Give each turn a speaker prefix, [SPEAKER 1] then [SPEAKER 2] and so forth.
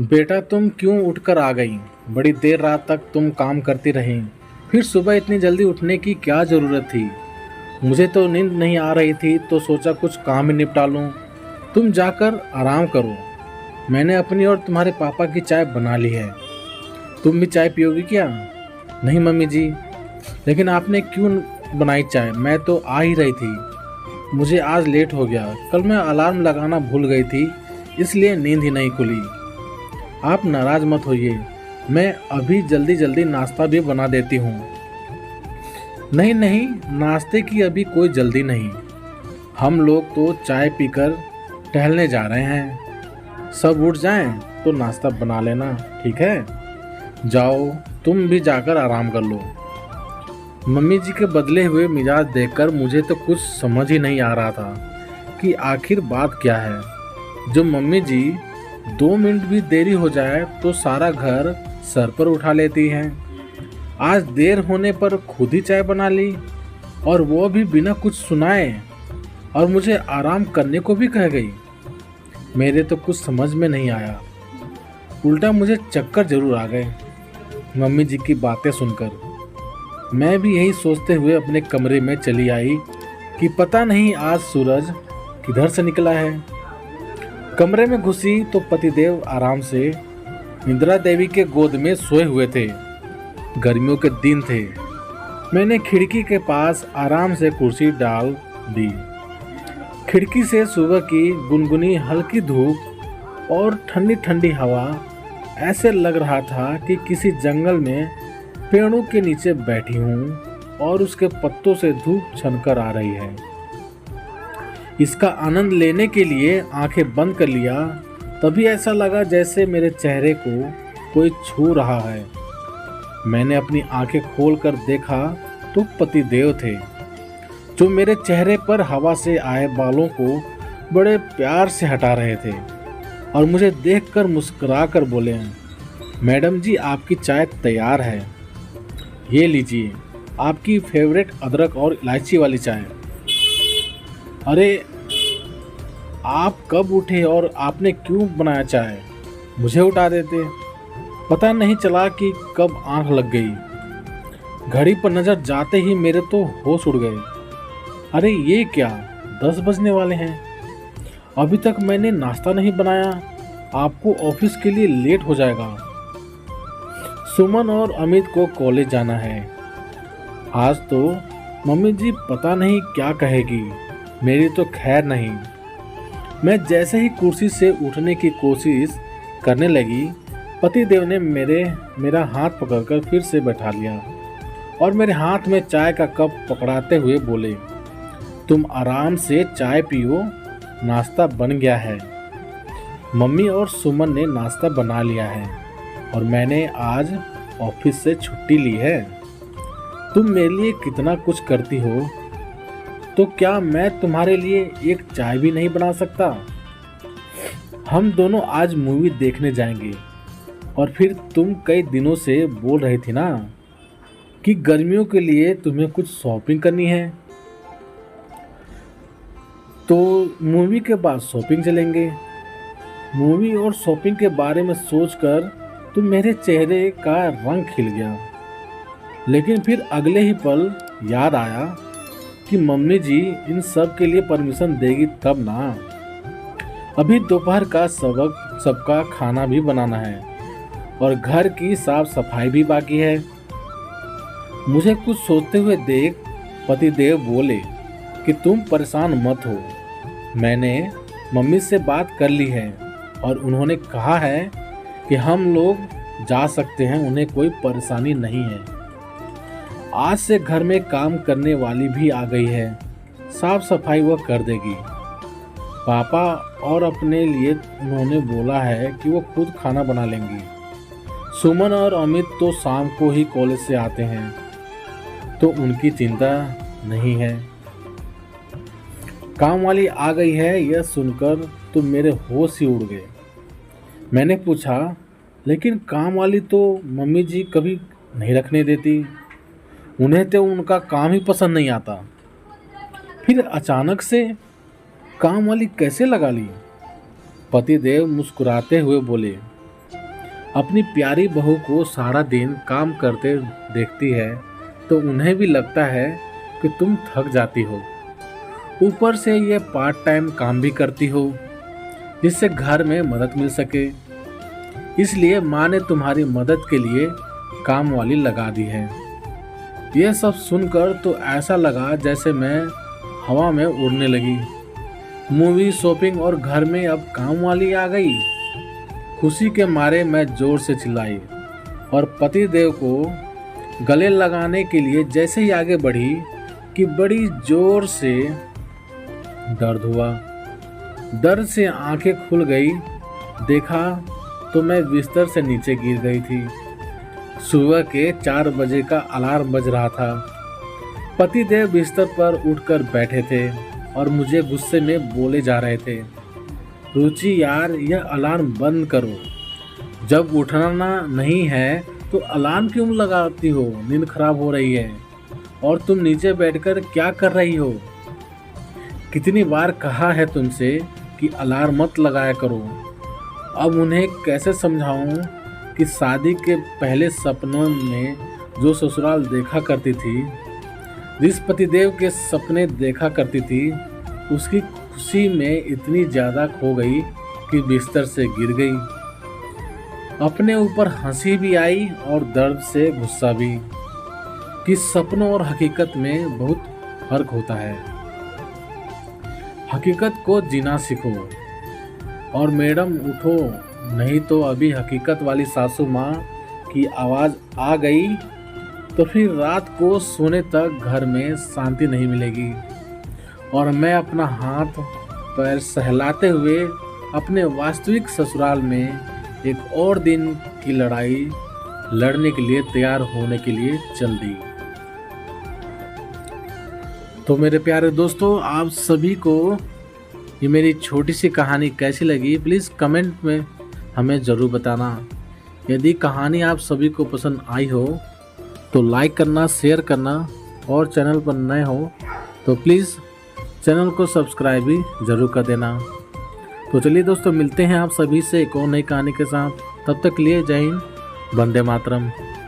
[SPEAKER 1] बेटा तुम क्यों उठकर आ गई? बड़ी देर रात तक तुम काम करती रही। फिर सुबह इतनी जल्दी उठने की क्या ज़रूरत थी? मुझे तो नींद नहीं आ रही थी तो सोचा कुछ काम ही निपटा लूँ। तुम जाकर आराम करो। मैंने अपनी और तुम्हारे पापा की चाय बना ली है। तुम भी चाय पियोगी क्या? नहीं मम्मी जी। लेकिन आपने क्यों बनाई चाय? मैं तो आ ही रही थी। मुझे आज लेट हो गया। कल मैं अलार्म लगाना भूल गई थी, इसलिए नींद ही नहीं खुली। आप नाराज मत होइए, मैं अभी जल्दी जल्दी नाश्ता भी बना देती हूँ। नहीं नहीं, नाश्ते की अभी कोई जल्दी नहीं। हम लोग तो चाय पीकर टहलने जा रहे हैं। सब उठ जाएं तो नाश्ता बना लेना, ठीक है? जाओ, तुम भी जाकर आराम कर लो। मम्मी जी के बदले हुए मिजाज देखकर मुझे तो कुछ समझ ही नहीं आ रहा था कि आखिर बात क्या है। जो मम्मी जी 2 मिनट भी देरी हो जाए तो सारा घर सर पर उठा लेती हैं। आज देर होने पर खुद ही चाय बना ली, और वो भी बिना कुछ सुनाए, और मुझे आराम करने को भी कह गई। मेरे तो कुछ समझ में नहीं आया। उल्टा मुझे चक्कर जरूर आ गए मम्मी जी की बातें सुनकर। मैं भी यही सोचते हुए अपने कमरे में चली आई कि पता नहीं आज सूरज किधर से निकला है। कमरे में घुसी तो पतिदेव आराम से इंदिरा देवी के गोद में सोए हुए थे। गर्मियों के दिन थे। मैंने खिड़की के पास आराम से कुर्सी डाल दी। खिड़की से सुबह की गुनगुनी हल्की धूप और ठंडी ठंडी हवा, ऐसे लग रहा था कि किसी जंगल में पेड़ों के नीचे बैठी हूँ और उसके पत्तों से धूप छनकर आ रही है। इसका आनंद लेने के लिए आंखें बंद कर लिया, तभी ऐसा लगा जैसे मेरे चेहरे को कोई छू रहा है। मैंने अपनी आंखें खोलकर देखा तो पतिदेव थे, जो मेरे चेहरे पर हवा से आए बालों को बड़े प्यार से हटा रहे थे और मुझे देखकर मुस्कुराकर बोले, मैडम जी आपकी चाय तैयार है, ये लीजिए आपकी फेवरेट अदरक और इलायची वाली चाय। अरे आप कब उठे और आपने क्यों बनाया चाय? मुझे उठा देते। पता नहीं चला कि कब आंख लग गई। घड़ी पर नजर जाते ही मेरे तो होश उड़ गए। अरे ये क्या, 10 बजने वाले हैं। अभी तक मैंने नाश्ता नहीं बनाया। आपको ऑफिस के लिए लेट हो जाएगा। सुमन और अमित को कॉलेज जाना है। आज तो मम्मी जी पता नहीं क्या कहेगी। मेरी तो खैर नहीं। मैं जैसे ही कुर्सी से उठने की कोशिश करने लगी, पतिदेव ने मेरा हाथ पकड़कर फिर से बैठा लिया और मेरे हाथ में चाय का कप पकड़ाते हुए बोले, तुम आराम से चाय पियो, नाश्ता बन गया है। मम्मी और सुमन ने नाश्ता बना लिया है और मैंने आज ऑफिस से छुट्टी ली है। तुम मेरे लिए कितना कुछ करती हो, तो क्या मैं तुम्हारे लिए एक चाय भी नहीं बना सकता? हम दोनों आज मूवी देखने जाएंगे। और फिर तुम कई दिनों से बोल रही थी ना कि गर्मियों के लिए तुम्हें कुछ शॉपिंग करनी है, तो मूवी के बाद शॉपिंग चलेंगे। मूवी और शॉपिंग के बारे में सोचकर तो मेरे चेहरे का रंग खिल गया। लेकिन फिर अगले ही पल याद आया कि मम्मी जी इन सब के लिए परमिशन देगी तब ना। अभी दोपहर का सबका खाना भी बनाना है और घर की साफ सफाई भी बाकी है। मुझे कुछ सोचते हुए देख पतिदेव बोले कि तुम परेशान मत हो, मैंने मम्मी से बात कर ली है और उन्होंने कहा है कि हम लोग जा सकते हैं, उन्हें कोई परेशानी नहीं है। आज से घर में काम करने वाली भी आ गई है, साफ सफाई वह कर देगी। पापा और अपने लिए उन्होंने बोला है कि वो खुद खाना बना लेंगी। सुमन और अमित तो शाम को ही कॉलेज से आते हैं, तो उनकी चिंता नहीं है। काम वाली आ गई है, यह सुनकर तो मेरे होश ही उड़ गए। मैंने पूछा, लेकिन काम वाली तो मम्मी जी कभी नहीं रखने देती, उन्हें तो उनका काम ही पसंद नहीं आता। फिर अचानक से काम वाली कैसे लगा ली? पतिदेव मुस्कुराते हुए बोले, अपनी प्यारी बहू को सारा दिन काम करते देखती है तो उन्हें भी लगता है कि तुम थक जाती हो। ऊपर से ये पार्ट टाइम काम भी करती हो जिससे घर में मदद मिल सके, इसलिए माँ ने तुम्हारी मदद के लिए काम वाली लगा दी है। यह सब सुनकर तो ऐसा लगा जैसे मैं हवा में उड़ने लगी। मूवी, शॉपिंग और घर में अब काम वाली आ गई। खुशी के मारे मैं जोर से चिल्लाई और पतिदेव को गले लगाने के लिए जैसे ही आगे बढ़ी कि बड़ी जोर से दर्द हुआ। दर्द से आंखें खुल गई। देखा तो मैं बिस्तर से नीचे गिर गई थी। सुबह के 4 बजे का अलार्म बज रहा था। पतिदेव बिस्तर पर उठकर बैठे थे और मुझे गुस्से में बोले जा रहे थे, रुचि यार, यह अलार्म बंद करो। जब उठना नहीं है तो अलार्म क्यों लगाती हो? नींद खराब हो रही है और तुम नीचे बैठकर क्या कर रही हो? कितनी बार कहा है तुमसे कि अलार्म मत लगाया करो। अब उन्हें कैसे समझाऊं कि शादी के पहले सपनों में जो ससुराल देखा करती थी, जिस पतिदेव के सपने देखा करती थी, उसकी खुशी में इतनी ज़्यादा खो गई कि बिस्तर से गिर गई। अपने ऊपर हंसी भी आई और दर्द से गुस्सा भी कि सपनों और हकीकत में बहुत फर्क होता है। हकीकत को जीना सीखो। और मैडम उठो, नहीं तो अभी हकीकत वाली सासू माँ की आवाज़ आ गई तो फिर रात को सोने तक घर में शांति नहीं मिलेगी। और मैं अपना हाथ पैर सहलाते हुए अपने वास्तविक ससुराल में एक और दिन की लड़ाई लड़ने के लिए तैयार होने के लिए चल दी। तो मेरे प्यारे दोस्तों, आप सभी को ये मेरी छोटी सी कहानी कैसी लगी प्लीज़ कमेंट में हमें ज़रूर बताना। यदि कहानी आप सभी को पसंद आई हो तो लाइक करना, शेयर करना और चैनल पर नए हो तो प्लीज़ चैनल को सब्सक्राइब भी ज़रूर कर देना। तो चलिए दोस्तों, मिलते हैं आप सभी से एक और नई कहानी के साथ। तब तक लिए जय हिंद, वंदे मातरम।